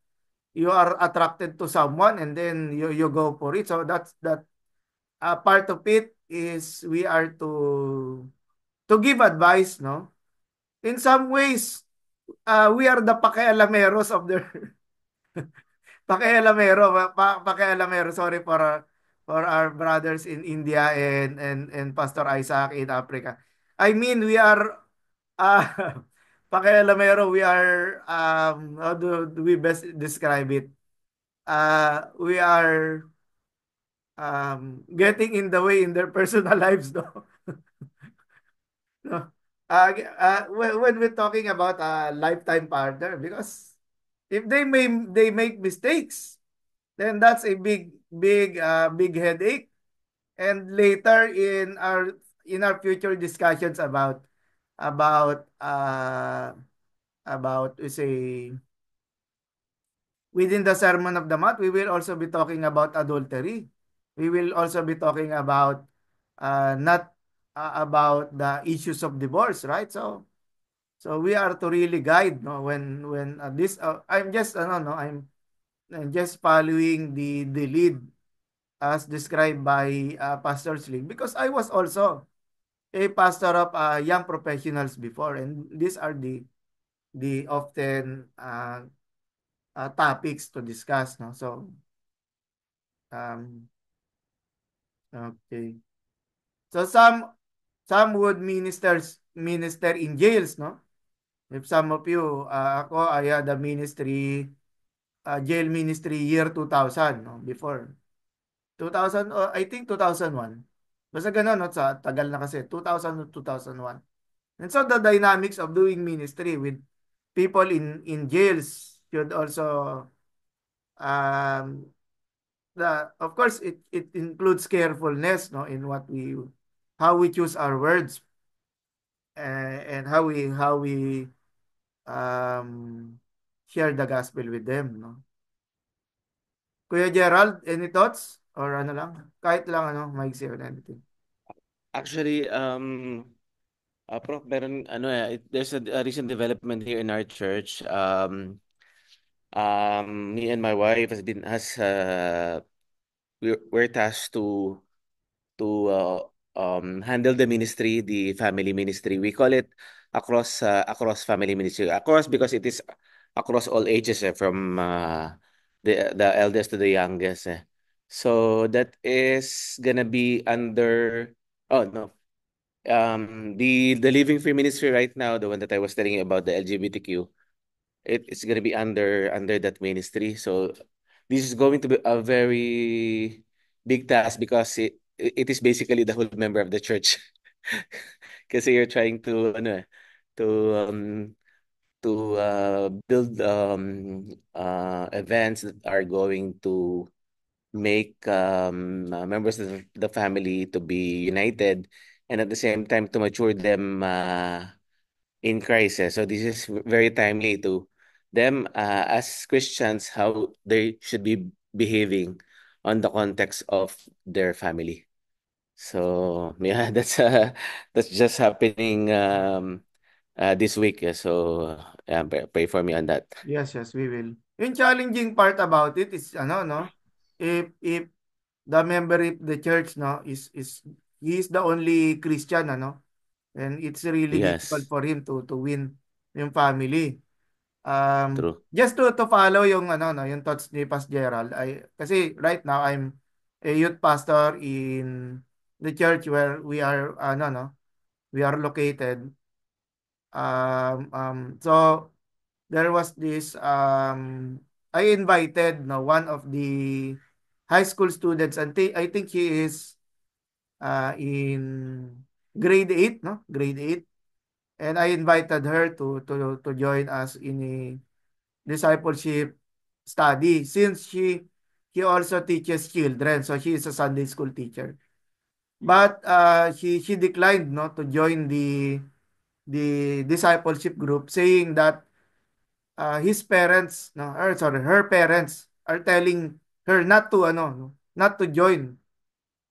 you are attracted to someone and then you go for it. So that part of it is we are to give advice, no? In some ways, we are the pakialameros of their pakialamero, sorry for our brothers in India and Pastor Isaac in Africa. I mean, we are uh, pakialamero, we are how do we best describe it? We are getting in the way in their personal lives, no? No. When we're talking about a lifetime partner, because if they make mistakes, then that's a big headache. And later in our future discussions about we say within the Sermon of the Mount, we will also be talking about adultery. We will also be talking about not about the issues of divorce, right? So we are to really guide, no, when this I'm just no I'm just following the lead as described by Pastor Sling, because I was also a pastor of young professionals before, and these are the often topics to discuss, no? So, um, okay. So some would minister in jails, no? If some of you, ako, I had a ministry, jail ministry year 2000, no? Before. 2000, I think 2001. Basta ganun, no? Sa tagal na kasi, 2000 to 2001. And so the dynamics of doing ministry with people in jails should also, um, of course, it includes carefulness, no, in how we choose our words, and how we um, share the gospel with them, no? Kuya Gerald, any thoughts? Or ano lang? Kahit lang ano, maiksi or anything. Actually, Prof, meron, ano there's a recent development here in our church. Me and my wife we're tasked to handle the ministry, the family ministry. We call it across family ministry. Across because it is across all ages, from the eldest to the youngest. So that is gonna be under. Oh no. The Living Free Ministry right now, the one that I was telling you about, the LGBTQ, it's gonna be under that ministry. So this is going to be a very big task because it is basically the whole member of the church. Kasi you're trying to um build events that are going to make members of the family to be united, and at the same time to mature them in Christ. So this is very timely to them as Christians, how they should be behaving on the context of their family. So yeah, that's just happening this week. So yeah, pray for me on that. Yes, yes, we will. Yung challenging part about it is ano, no? If the member of the church, no, is he is the only Christian, ano? And it's really difficult Yes, for him to win yung family. true. Just to follow yung ano, no, yung thoughts ni Pas Gerald, kasi right now I'm a youth pastor in the church where we are ano, no, we are located. So there was this, I invited, no, one of the high school students, and I think he is in grade 8, no, grade 8. And I invited her to join us in a discipleship study, since she also teaches children, so she is a Sunday school teacher. But she declined, no, to join the discipleship group, saying that his parents, no, her parents are telling her not to ano, no, not to join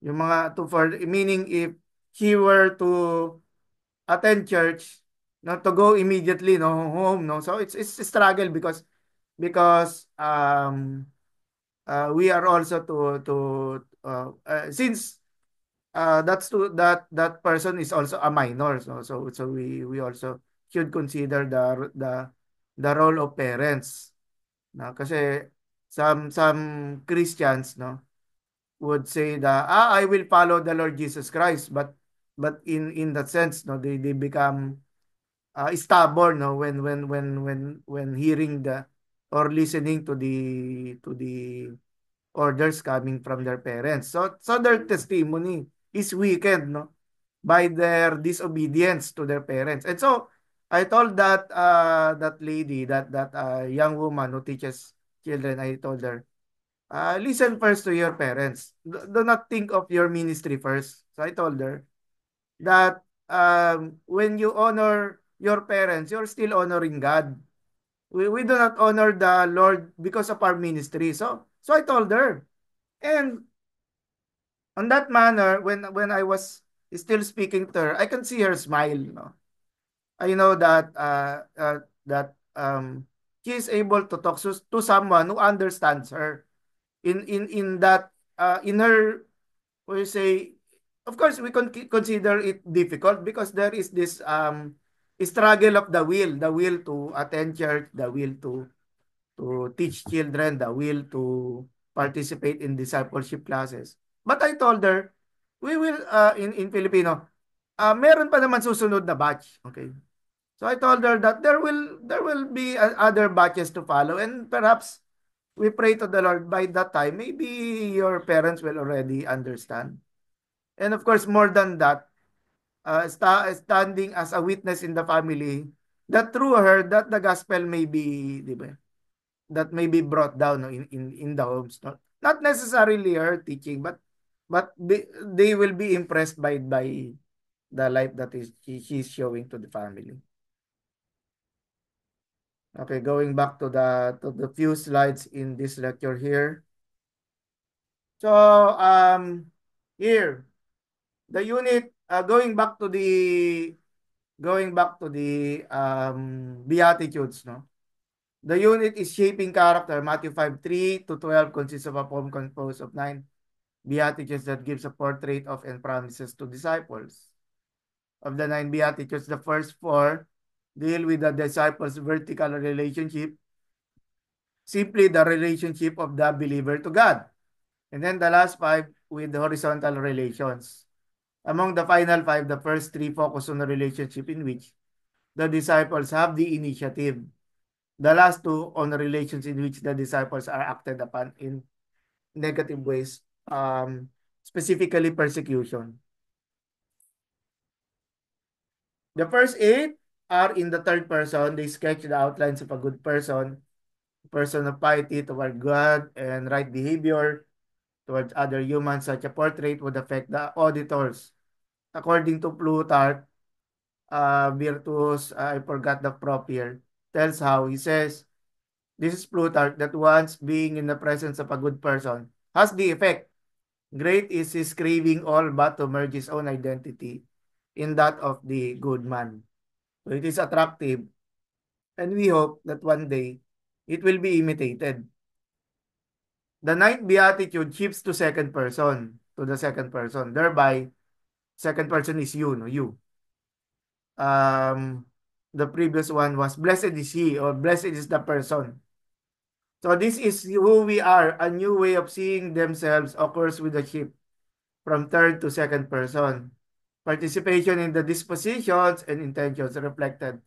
yung mga to for meaning if she were to attend church, no, to go immediately, no, home, no. So it's a struggle because we are also since that person is also a minor, so we also should consider the role of parents, no, kasi some Christians, no, would say that I will follow the Lord Jesus Christ, but in that sense, no, they become stubborn, no, when hearing the or listening to the orders coming from their parents. So their testimony is weakened, no, by their disobedience to their parents. And so I told that lady, that young woman who teaches children, I told her, listen first to your parents. Do not think of your ministry first. So I told her that when you honor your parents, you're still honoring God. We do not honor the Lord because of our ministry. So I told her. And on that manner, when I was still speaking to her, I can see her smile. No? I know that she is able to talk to someone who understands her in that in her, we say, of course we consider it difficult because there is this struggle of the will to attend church, the will to teach children, the will to participate in discipleship classes. But I told her, we will, in Filipino, meron pa naman susunod na batch. Okay. So I told her that there will be other batches to follow, and perhaps we pray to the Lord by that time, maybe your parents will already understand. And of course, more than that, standing as a witness in the family, that through her, that the gospel may be, di ba, that may be brought down, no, in the homes. Not necessarily her teaching, but they will be impressed by the life that she's showing to the family. Okay, going back to the few slides in this lecture here. So here the unit, going back to the Beatitudes, no? The unit is shaping character. Matthew 5:3 to 12 consists of a poem composed of 9 Beatitudes that gives a portrait of and promises to disciples. Of the 9 Beatitudes, the first 4 deal with the disciples' vertical relationship, simply the relationship of the believer to God. And then the last 5 with the horizontal relations. Among the final 5, the first 3 focus on the relationship in which the disciples have the initiative. The last 2 on the relations in which the disciples are acted upon in negative ways, specifically persecution. The first 8 are in the third person. They sketch the outlines of a good person of piety toward God and right behavior towards other humans. Such a portrait would affect the auditors. According to Plutarch, Virtus, I forgot the prop here, tells how he says, this is Plutarch, that once being in the presence of a good person has the effect. Great is his craving all but to merge his own identity in that of the good man. So it is attractive, and we hope that one day it will be imitated. The ninth beatitude shifts to the second person. Thereby, second person is you, no, you. Um, the previous one was blessed is he, or blessed is the person. So this is who we are. A new way of seeing themselves occurs with the shift from third to second person. Participation in the dispositions and intentions reflected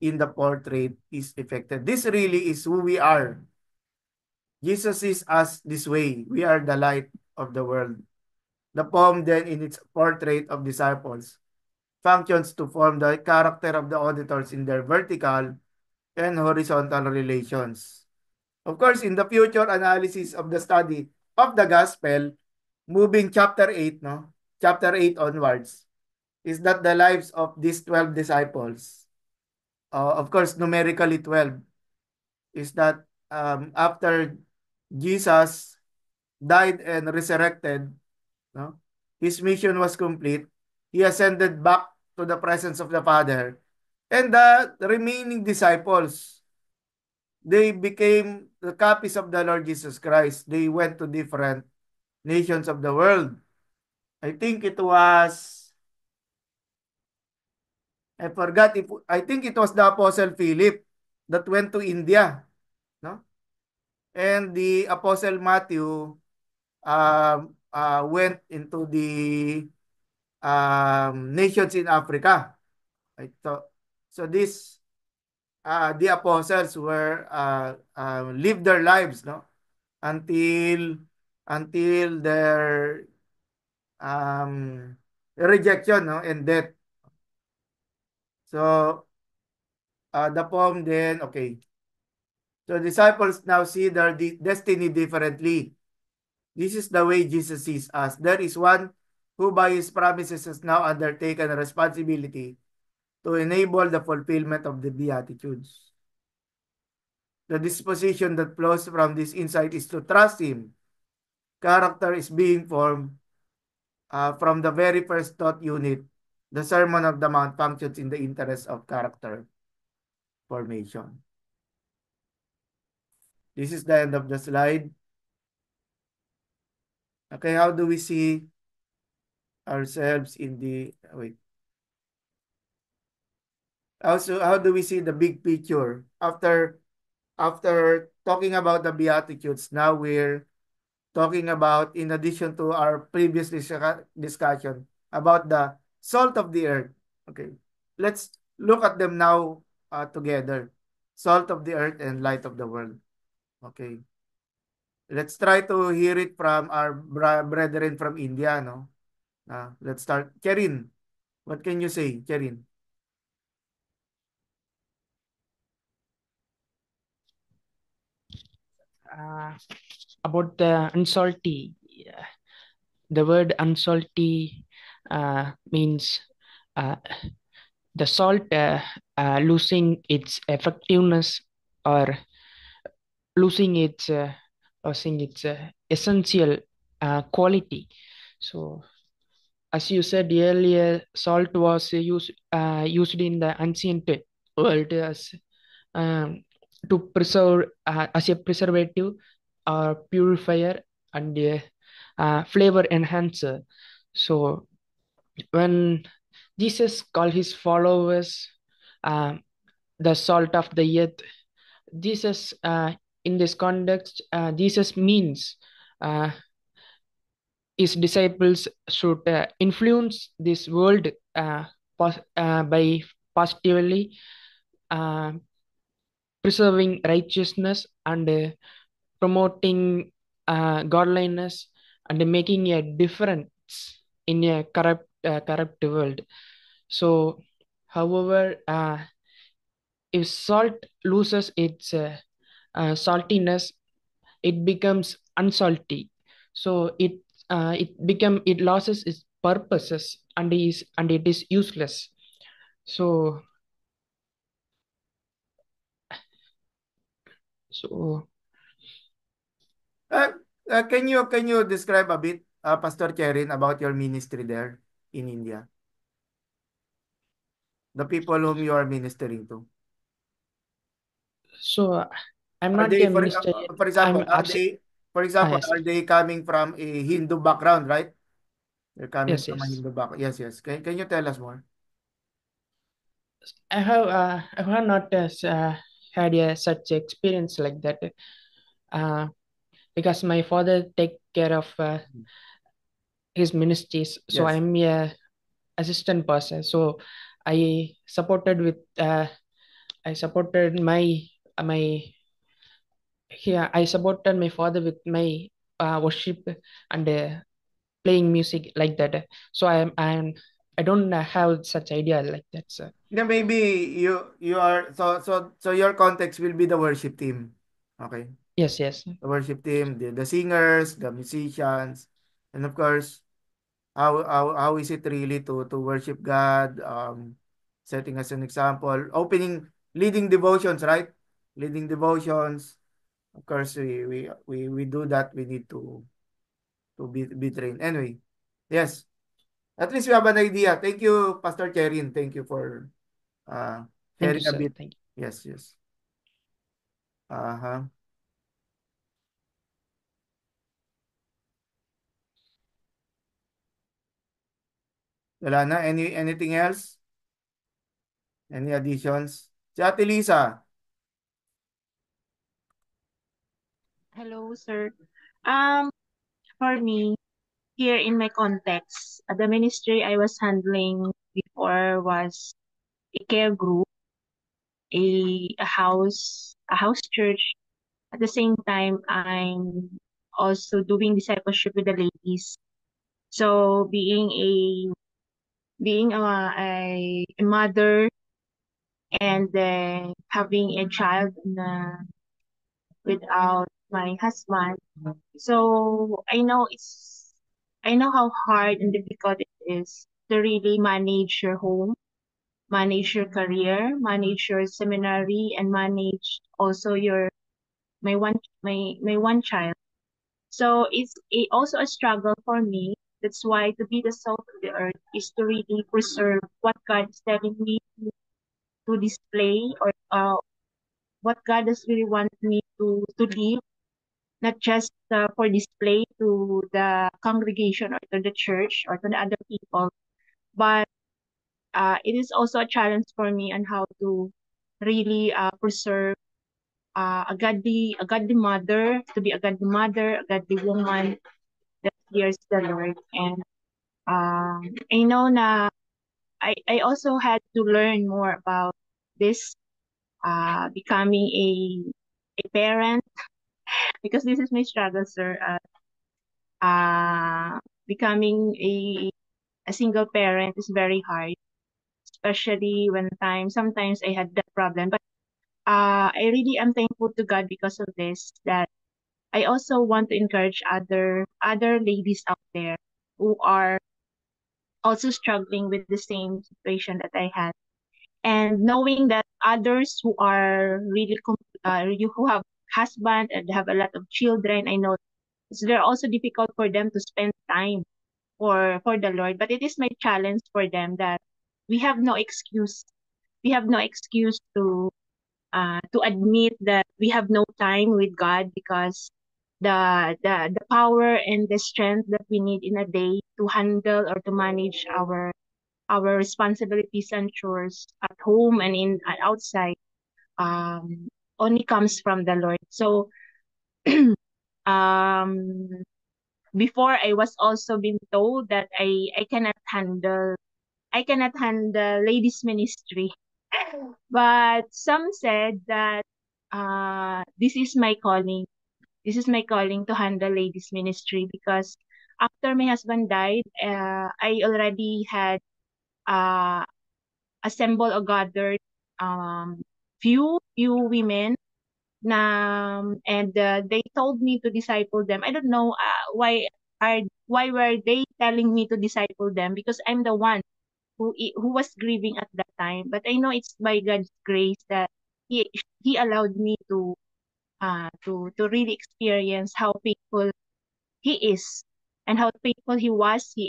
in the portrait is effected. This really is who we are. Jesus is us this way. We are the light of the world. The poem then in its portrait of disciples functions to form the character of the auditors in their vertical and horizontal relations. Of course, in the future analysis of the study of the gospel, moving chapter 8, no? Chapter 8 onwards, is that the lives of these 12 disciples, of course, numerically 12, is that after Jesus died and resurrected, no? His mission was complete. He ascended back to the presence of the Father. And the remaining disciples, they became the copies of the Lord Jesus Christ. They went to different nations of the world. I think it was, I think it was the Apostle Philip that went to India, no? And the Apostle Matthew went into the nations in Africa. Right? So this the apostles were lived their lives, no, until their um, rejection, no, and death. So the poem then, okay. So disciples now see their destiny differently. This is the way Jesus sees us. There is one who by his promises has now undertaken a responsibility to enable the fulfillment of the Beatitudes. The disposition that flows from this insight is to trust him. Character is being formed from the very first thought unit. The Sermon of the Mount functions in the interest of character formation. This is the end of the slide. Okay, how do we see ourselves in the, wait. how do we see the big picture after talking about the Beatitudes? Now we're talking about, in addition to our previous discussion about the salt of the earth. Okay, let's look at them now together. Salt of the earth and light of the world. Okay, let's try to hear it from our brethren from India. No, let's start. Cherin, what can you say, Cherin? uh, about the unsalty. The word unsalty means uh, the salt losing its effectiveness or losing its essential quality. So, as you said earlier, salt was used in the ancient world as um, to preserve as a preservative or purifier and a flavor enhancer. So when Jesus called his followers um, the salt of the earth, Jesus in this context, Jesus means uh, his disciples should influence this world by positively uh, preserving righteousness and promoting godliness and making a difference in a corrupt world. So, however, if salt loses its saltiness, it becomes unsalty. So it loses its purposes and it is useless. So so Uh, can you describe a bit, Pastor Cherin, about your ministry there in India? The people whom you are ministering to. so I'm Are not they a minister yet. for example, I'm absent. Yes, are they coming from a Hindu background, right? They're coming yes, from a yes. Hindu background. Yes, yes. Can you tell us more? I have not had such experience like that uh, because my father take care of his ministries. So Yes. I'm a assistant person. So I supported with I supported my yeah I supported my father with my worship and playing music like that. So I don't have such idea like that, sir. Then maybe you are so your context will be the worship team. Okay. Yes, yes. The worship team, the singers, the musicians, and of course, how is it really to worship God, setting as an example, leading devotions, right? Leading devotions. Of course, we do that. We need to be trained. Anyway, yes. At least we have an idea. Thank you, Pastor Cherin. Thank you for uh, Thank you, sharing a sir. bit. Thank you. Yes, yes. Uh-huh. Wala na? Anything else? Any additions? Si Ate Lisa. Hello, sir. Um, for me, here in my context, the ministry I was handling before was a care group, a house church. At the same time, I'm also doing discipleship with the ladies. So being a mother and then having a child without my husband. So I know how hard and difficult it is to really manage your home, manage your career, manage your seminary, and manage also my one child. So it's also a struggle for me. That's why to be the salt of the earth is to really preserve what God is telling me to display, or what God does really want me to live, not just for display to the congregation or to the church or to the other people, but it is also a challenge for me on how to really preserve a godly mother, to be a godly mother, a godly woman that fears the Lord. And I know na I also had to learn more about this, becoming a parent, because this is my struggle, sir. Becoming a single parent is very hard, especially when sometimes I had that problem. But I really am thankful to God because of this, that I also want to encourage other ladies out there who are also struggling with the same situation that I had, and knowing that others who are really who have husband and have a lot of children, I know it's they're also difficult for them to spend time for the Lord. But it is my challenge for them that we have no excuse. We have no excuse to admit that we have no time with God, because the power and the strength that we need in a day to handle or to manage our responsibilities and chores at home and in outside, um only comes from the Lord. So um before, I was also been told that I cannot handle ladies ministry. But some said that this is my calling. This is my calling to handle ladies ministry, because after my husband died, I already had uh, assembled or gathered few women and they told me to disciple them. I don't know why were they telling me to disciple them, because I'm the one who was grieving at that time. But I know it's by God's grace that he allowed me to really experience how faithful he is, and how faithful he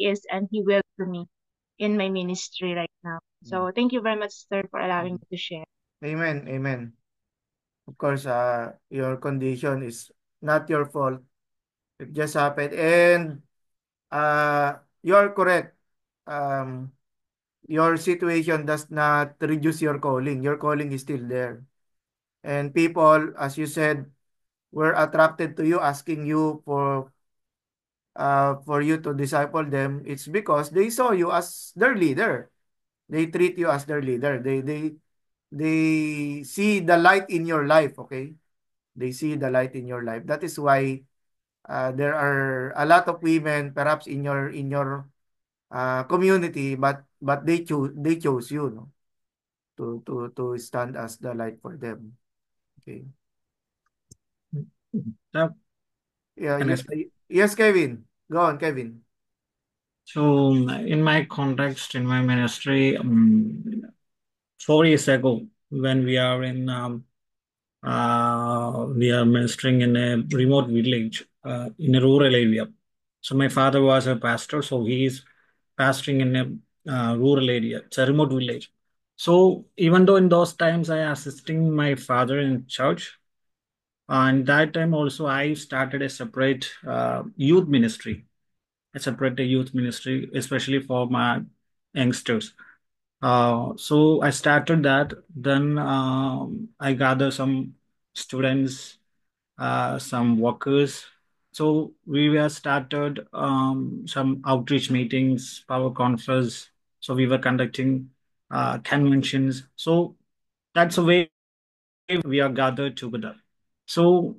is, and he will to me in my ministry right now. So thank you very much, sir, for allowing me to share. Amen. Amen. Of course, your condition is not your fault. It just happened. And you're correct. Um, your situation does not reduce your calling. Your calling is still there. And people, as you said, were attracted to you, asking you for you to disciple them. It's because they saw you as their leader. They treat you as their leader. They see the light in your life, okay? They see the light in your life. That is why there are a lot of women perhaps in your community, but they chose you, no, to stand as the light for them. Okay. Uh, Yeah, can I yeah, speak? yes, Kevin. Go on, Kevin. So, in my context, in my ministry, 4 years ago, when we are ministering in a remote village, in a rural area. So my father was a pastor, so he is pastoring in a rural area. It's a remote village. So even though in those times I assisting my father in church, and that time also I started a separate youth ministry, especially for my youngsters. So I started that. Then I gathered some students, some workers. So we were started some outreach meetings, power conference. So we were conducting conventions. So that's the way we are gathered together. So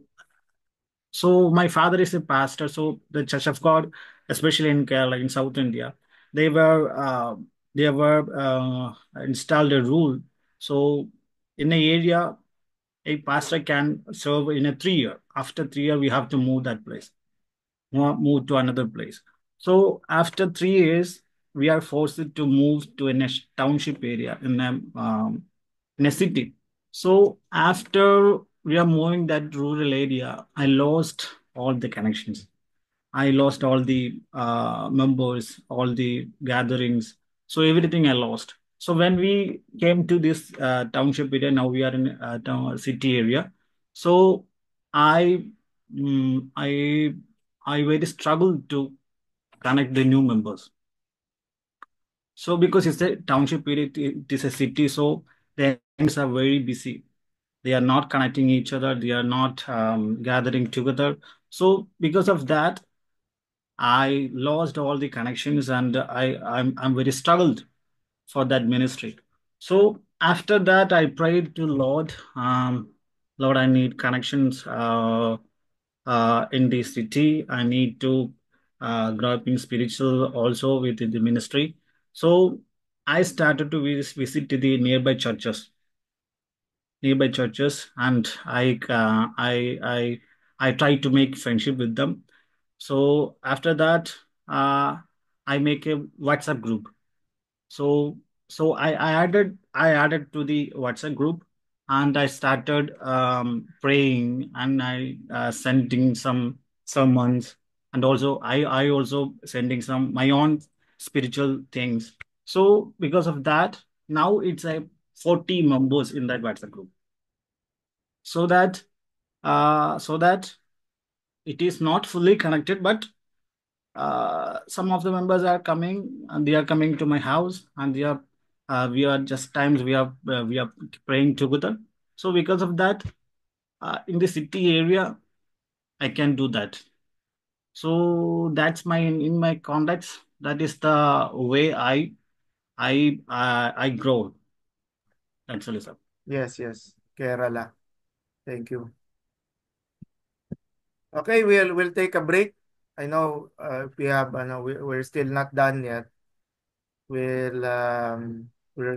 so my father is a pastor. So the Church of God, especially in Kerala, in South India, they were uh, they were installed a rule. So in a area, a pastor can serve in a 3 year. After 3 year, we have to move that place, move to another place. So after 3 years, we are forced to move to a township area in a city. So after we are moving that rural area, I lost all the connections. I lost all the members, all the gatherings. So everything I lost. So when we came to this township area, now we are in city area. So I, mm, I very struggled to connect the new members. So because it's a township area, it is a city, so the youngsters are very busy. They are not connecting each other. They are not gathering together. So because of that, I lost all the connections, and I'm very struggled for that ministry. So after that, I prayed to Lord, Lord, I need connections in the city. I need to grow up in spiritual also with the ministry. So I started to visit to the nearby churches, and I try to make friendship with them. So after that, I make a WhatsApp group. So I added to the WhatsApp group, and I started praying, and I sending some sermons, and also I also sending some my own spiritual things. So because of that, now it's a 40 members in that WhatsApp group. So that it is not fully connected, but some of the members are coming, and they are coming to my house, and we are just times we are praying together. So because of that, in the city area, I can do that. So that's in my context. That is the way I grow. That's all, sir. Yes, yes. Kerala. Thank you. Okay, we'll take a break. I know we have we're still not done yet. We'll